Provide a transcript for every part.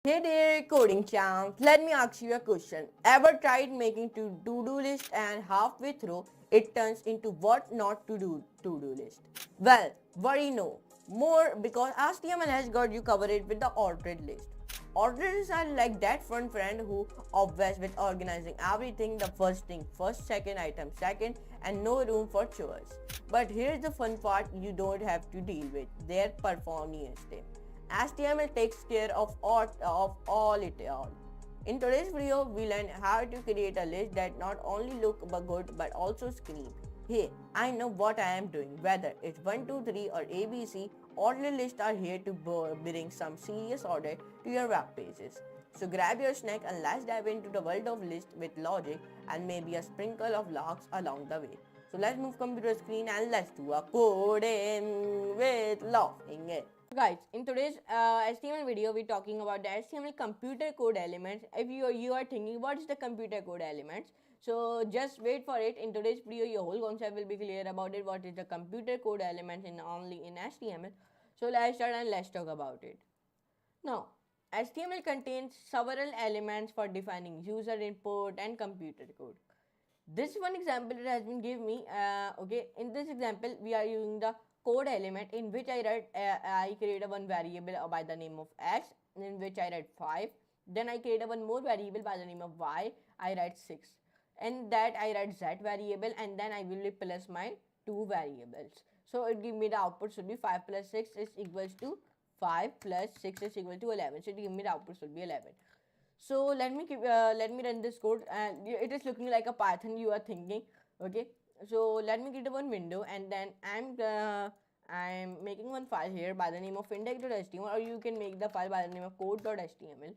Hey there, coding champ. Let me ask you a question. Ever tried making to-do list and halfway through it turns into what not to do to-do list? Well, worry no. More because HTML has got you covered with the ordered list. Orders are like that fun friend who obsessed with organizing everything the first thing first, second item second, and no room for chores. But here's the fun part you don't have to deal with their performance team. HTML takes care of all it all. In today's video, we learn how to create a list that not only look good but also scream, "Hey, I know what I am doing." Whether it's 1, 2, 3 or ABC, order lists are here to bring some serious order to your web pages. So grab your snack and let's dive into the world of lists with logic and maybe a sprinkle of laughs along the way. So let's move computer screen and let's do a coding with laughing. Guys, in today's HTML video, we're talking about the HTML computer code elements. If you are thinking what is the computer code elements, so just wait for it. In today's video, your whole concept will be clear about it. What is the computer code elements in only in HTML? So let's start and let's talk about it. Now, HTML contains several elements for defining user input and computer code. This one example that has been given me. Okay, in this example, we are using the code element in which I create a one variable by the name of x, in which I write 5. Then I create a one more variable by the name of y. I write 6, and that I write z variable, and then I will replace my two variables. So it give me the output should be 5 plus 6 is equals to 5 plus 6 is equal to 11. So it give me the output should be 11. So let me run this code, and it is looking like a Python, you are thinking. Okay, so let me get one window, and then I'm making one file here by the name of index.html, or you can make the file by the name of code.html.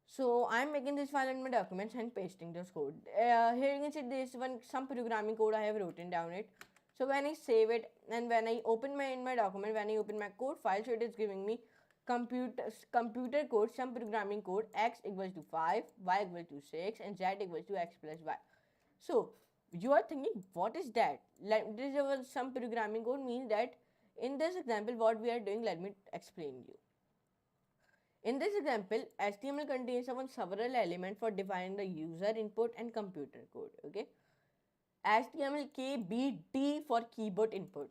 So I'm making this file in my documents and pasting this code. Here you can see this one some programming code I have written down it. So when I save it and when I open my document, when I open my code file, so it is giving me computer code, some programming code, x equals to 5, y equals to 6, and z equals to x plus y. So you are thinking, what is that? Like, this is some programming code means that in this example what we are doing, let me explain you. In this example, HTML contains several elements for defining the user input and computer code. Okay, HTML KBT for keyboard input.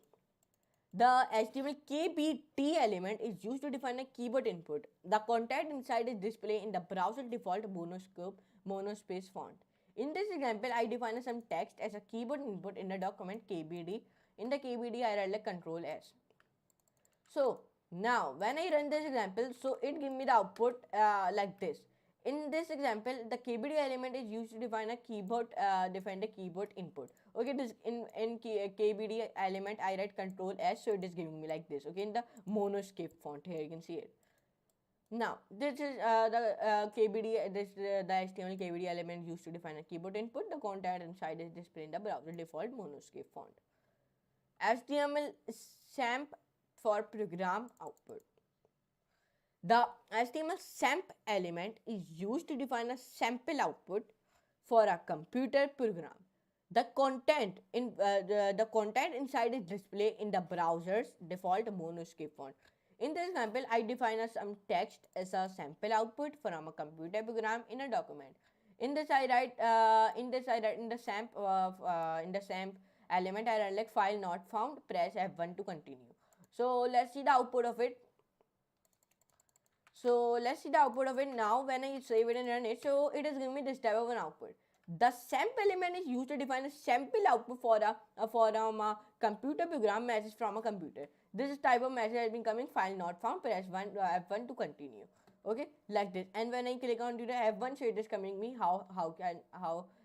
The HTML KBT element is used to define a keyboard input. The content inside is displayed in the browser default monospace font. In this example, I define some text as a keyboard input in the document KBD. In the KBD, I write like Control S. So now when I run this example, so it give me the output like this. In this example, the KBD element is used to define a define the keyboard input. Okay, this in KBD element I write Control S, so it is giving me like this. Okay, in the monoscape font here you can see it. Now this is the KBD, the HTML KBD element used to define a keyboard input. The content inside is displayed in the browser default monoscape font. HTML SAMP for program output. The HTML SAMP element is used to define a sample output for a computer program. The content the content inside is displayed in the browser's default monoscape font. In this example, I define some text as a sample output from a computer program in a document. In this I write in the SAMP element I write like file not found. Press F1 to continue. So let's see the output of it. Now. When I save it and run it, so it is giving me this type of an output. The SAMP element is used to define a sample output for a computer program message from a computer. This type of message has been coming file not found. Press F1 to continue. Okay, like this. And when I click on to the F1, so it is coming me how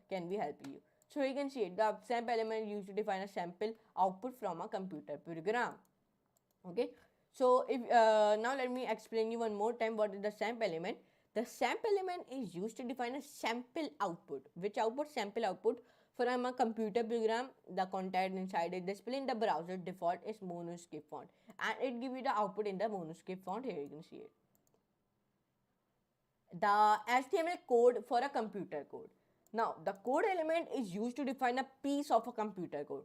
can we help you. So you can see it. The SAMP element is used to define a sample output from a computer program. Okay. So if now let me explain you one more time what is the SAMP element. The SAMP element is used to define a sample output. Which output? Sample output from a computer program. The content inside is displayed in the browser default is monoscape font, and it gives you the output in the monoscape font. Here you can see it. The HTML code for a computer code. Now the code element is used to define a piece of a computer code.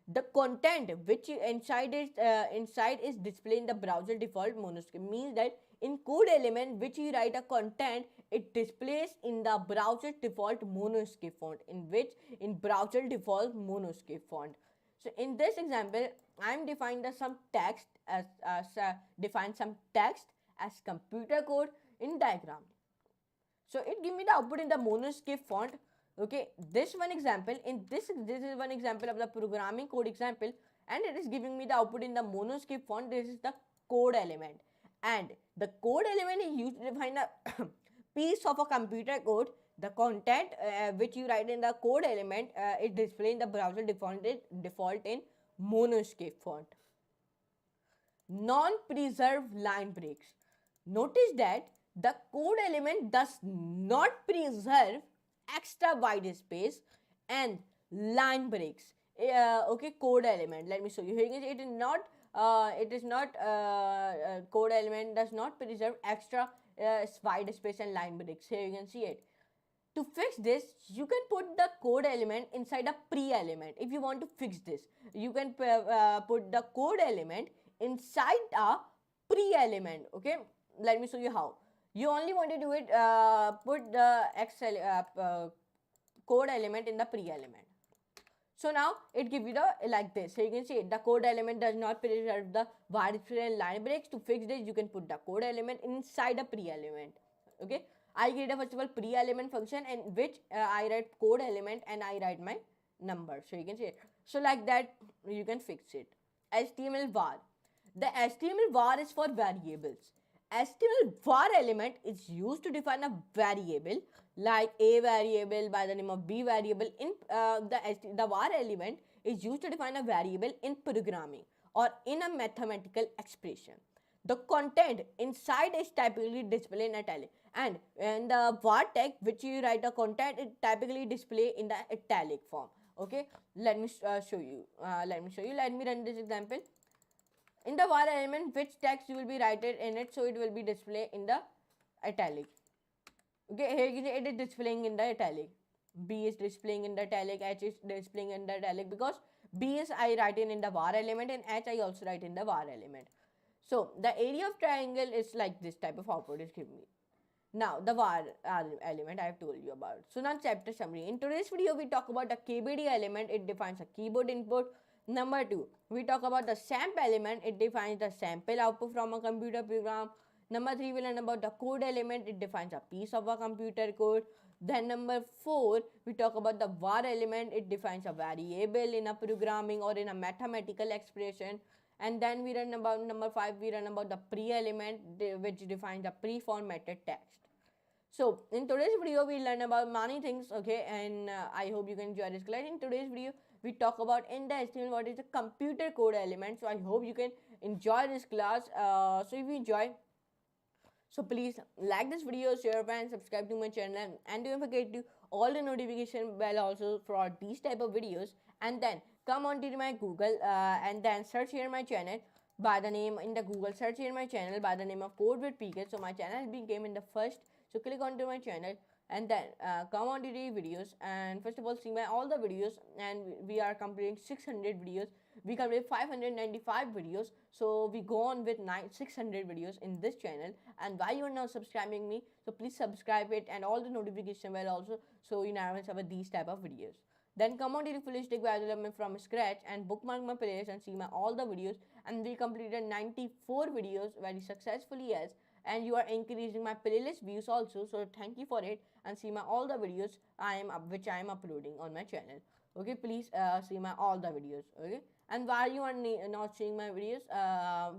The content which inside is displayed in the browser default monoscape means that In code element which you write a content, it displays in the browser default monoscape font, in browser default monoscape font. So in this example, I'm defining some text as computer code in diagram. So it give me the output in the monoscape font. Okay, this is one example of the programming code example, and it is giving me the output in the monoscape font. This is the code element, and the code element is used to define a piece of a computer code. The content which you write in the code element is displayed in the browser default in monoscape font. Non-preserved line breaks. Notice that the code element does not preserve extra white space and line breaks. Okay, code element. Let me show you. Here it is not. Code element does not preserve extra white space and line breaks. Here you can see it. To fix this, you can put the code element inside a pre-element. If you want to fix this, you can put the code element inside a pre-element. Okay, let me show you how. You only want to do it, put the code element in the pre-element. So now it gives you the like this. So you can see it, the code element does not preserve the white space and line breaks. To fix this, you can put the code element inside a pre-element. Okay, I create a first of all pre-element function in which I write code element and I write my number. So you can see it. So like that you can fix it. HTML var. The HTML var is for variables. HTML var element is used to define a variable like a variable by the name of b variable. In the var element is used to define a variable in programming or in a mathematical expression. The content inside is typically displayed in italic, and in the var tag which you write the content, it typically display in the italic form. Okay, let me show you. Let me run this example. In the var element, which text you will be writing in it, so it will be displayed in the italic. Okay, here it is displaying in the italic. B is displaying in the italic, H is displaying in the italic because B is I write in the var element and H I also write in the var element. So the area of triangle is like this type of output is giving me. Now the var element I have told you about. So now chapter summary. In today's video we talk about the KBD element. It defines a keyboard input. Number 2, we talk about the sample element. It defines the sample output from a computer program. Number 3, we learn about the code element. It defines a piece of a computer code. Then number 4, we talk about the var element. It defines a variable in a programming or in a mathematical expression. And then we learn about number 5, we learn about the pre-element which defines the pre-formatted text. So in today's video we learn about many things, okay, and I hope you can enjoy this class. In today's video we talk about in the HTML what is the computer code element. So I hope you can enjoy this class. So if you enjoy, so please like this video, share and subscribe to my channel, and don't forget to all the notification bell also for these type of videos. And then come on to my Google and then search here my channel by the name in the Google search here my channel by the name of CodeWithPk. So my channel has been came in the first. So click onto my channel and then come on to the videos, and first of all see my all the videos, and we are completing 600 videos. We complete 595 videos, so we go on with 600 videos in this channel. And why you are not subscribing me, so please subscribe it and all the notification bell also, so you never miss about these type of videos. Then come on to the full stack web development from scratch and bookmark my playlist and see my all the videos. And we completed 94 videos very successfully, yes, and you are increasing my playlist views also, so thank you for it. And see my all the videos which I am uploading on my channel. Okay, please see my all the videos. Okay, and while you are not seeing my videos,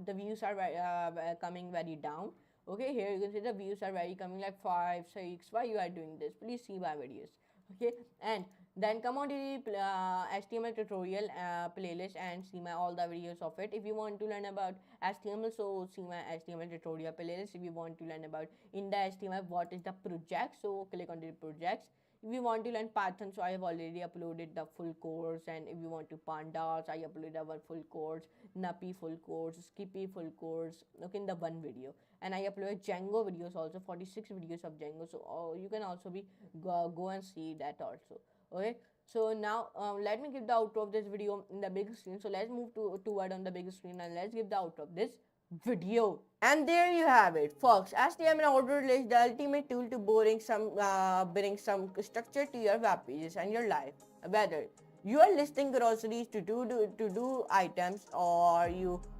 the views are coming very down. Okay, here you can see the views are very coming like 5, 6. Why you are doing this? Please see my videos. Okay, and then come on to the HTML tutorial playlist and see my all the videos of it. If you want to learn about HTML, so see my HTML tutorial playlist. If you want to learn about in the HTML what is the project, so click on the projects. If you want to learn Python, so I have already uploaded the full course. And if you want to pandas, I uploaded our full course, Nuppy full course, Skippy full course, okay, in the one video. And I uploaded Django videos also, 46 videos of Django, so you can also be go and see that also. Okay, so now let me give the outro of this video in the big screen. So let's move toward on the big screen and let's give the outro of this video. And there you have it, folks. HTML order list, the ultimate tool to bring some structure to your web pages and your life. Whether you are listing groceries to do items, or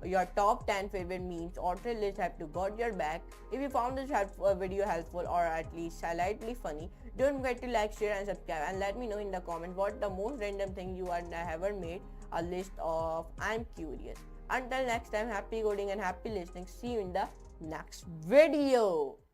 your top 10 favorite memes, order list have to got your back. If you found this video helpful or at least slightly funny, don't forget to like, share, and subscribe. And let me know in the comment what the most random thing you are ever made a list of. I'm curious. Until next time, happy coding and happy listening. See you in the next video.